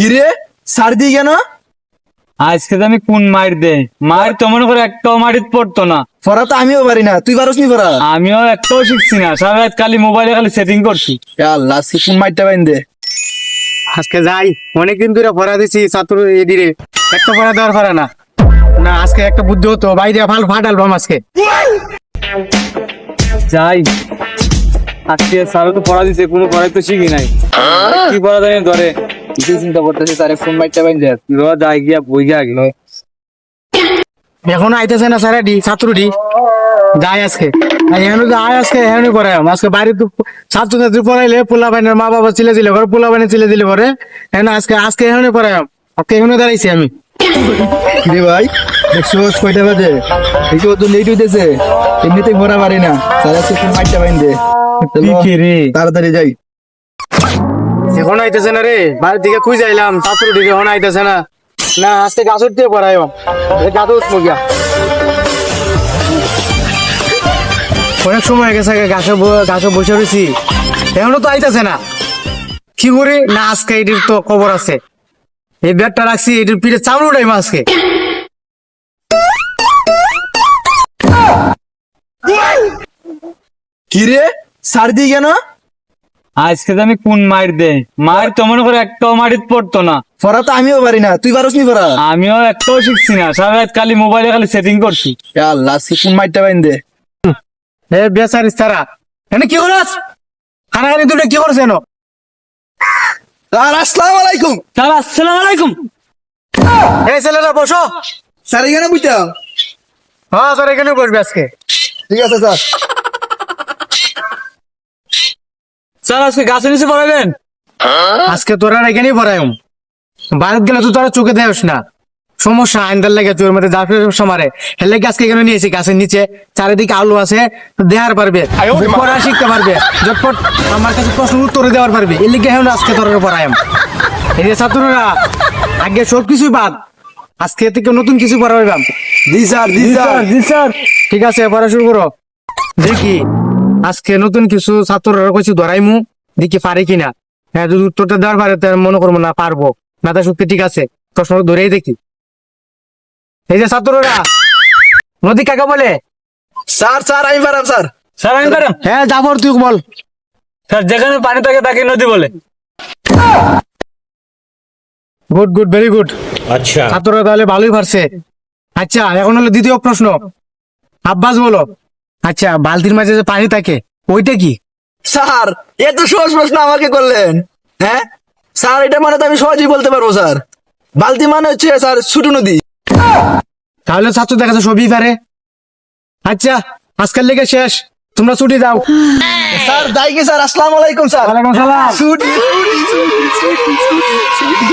কি রে সার দি কেন? আজকে তো আমি কোন মার দে মার তো মনে করে একটাও মারিত পড়তো না। পড়া তো আমিও পারি না, তুই পারস নি পড়া? আমিও একটাও শিখছি না, সারা রাত খালি মোবাইলে খালি সেটিং করছি। আল্লাহ সিকুন মাইরটা বাইন দে। আজকে যাই, অনেকদিন ধরে পড়া দিছি ছাত্র এদিরে, একটা পড়া দেওয়ার পারে না। না আজকে একটা বুদ্ধি হতো, বাইরে ভাল ফাটাল বাম আজকে। যাই, আজকে স্যারও তো পড়া দিছে, কোনো পড়াই তো শিখি নাই, কি পড়া জানি ধরে। কিছু চিন্তা করতেছি তারে ফোন মাইরটা বাইন দে। যাই গিয়া বই গিয়া গেল। এখনো আইতেছে না স্যারাডি ছাত্রটি, যাই আজকে এখানে যাই, আজকে এখানে পড়াই আজকে বাইরে তো ছাত্র ছাত্রী পড়াইলে পোলা বাইনের মা বাবা চিলে দিলে ঘরে, পোলা বাইনে চিলে দিলে ঘরে। এখানে আজকে আজকে এখানে পড়াই, আজকে এখানে দাঁড়াইছি আমি। রে ভাই দেখছো কয়টা বাজে? এই তো লেট হইতেছে, এমনিতে ঘোরা পারি না। স্যার আজকে ফোন মাইরটা বাইন দে। চলো, কি রে তাড়াতাড়ি যাই। এখন আইতেছে না রে, বাড়ির দিকে খুঁজে আইলাম ছাত্র দিকে, এখন আইতেছে না। না আজকে গাছ উঠতে পড়াই, গাছ উঠবো গিয়া। অনেক সময় হয়ে গেছে, গাছে বসে রয়েছি, এখনো তো আইতেছে না। কি করি না, আজকে এটির তো খবর আছে, এই ব্যাগটা রাখছি, এটির পিঠে চাউল উঠাইম আজকে। কি রে সার দি কেন? আজকে তো আমি কোন মার দে মার তো মনে করে একটাও মারিত পড়তো না। পড়া তো আমিও পারি না, তুই পারস নি পড়া? আমিও একটাও শিখছি না, সারা রাত খালি মোবাইলে খালি সেটিং করছি। আল্লাহ সিকুন মাইরটা বাইন দে। এ বেচারিস তারা এনে কি করাস? খানাখানি দুটো কি করছে এনো? স্যার আসসালামু আলাইকুম। স্যার আসসালামু আলাইকুম। এই ছেলেরা বসো। স্যার এখানে বুঝতাম। হ্যাঁ স্যার এখানে বসবে আজকে। ঠিক আছে স্যার। স্যার আজকে গাছে নিচে পড়াবেন? আজকে তোরা এখানেই পড়ায়, ভারত গেলে তো তোরা চোখে দেওস না, সমস্যা আইনদার লাগে তোর মধ্যে যা সমারে হেলে আজকে এখানে নিয়েছি গাছের নিচে, চারিদিকে আলু আছে, দেহার পারবে, পড়া শিখতে পারবে, ঝটপট আমার কাছে প্রশ্ন উত্তর দেওয়ার পারবে। এর লিগে এখন আজকে তোরা পড়ায়াম। এই যে ছাত্ররা আগে সব কিছুই বাদ, আজকে থেকে নতুন কিছু পড়াইবাম। জি স্যার, জি স্যার। জি স্যার। ঠিক আছে পড়া শুরু করো। দেখি আজকে নতুন কিছু ছাত্ররা কিছু ধরাইমু, দেখি পারি কিনা। হ্যাঁ যদি উত্তরটা দেওয়ার পারে তার মনে করবো না পারবো, মাথা শক্তি ঠিক আছে, প্রশ্ন ধরেই দেখি। এই যে ছাত্ররা, নদী কাকে বলে? স্যার স্যার আমি পারাম স্যার। স্যার আমি পারেন? হ্যাঁ জাফর তুই বল। স্যার যেখানে পানি থাকে তাকে নদী বলে। Good good very good. আচ্ছা ছাত্ররা তাহলে ভালোই পারছে। আচ্ছা এখন হলো দ্বিতীয় প্রশ্ন, আব্বাস বলো। আচ্ছা বালতির মাঝে যে পানি থাকে ওইটা কি? স্যার এত সহজ প্রশ্ন আমাকে করলেন? হ্যাঁ স্যার, এটা মানে তো আমি সহজেই বলতে পারবো স্যার। বালতি মানে হচ্ছে স্যার ছোট নদী। তাহলে ছাত্র দেখা যাচ্ছে সবই পারে। আচ্ছা আজকের লেগে শেষ, তোমরা ছুটি যাও। স্যার যাই গে স্যার, আসসালামু আলাইকুম স্যার। ওয়ালাইকুম সালাম। ছুটি, ছুটি, ছুটি, ছুটি, ছুটি, ছুটি।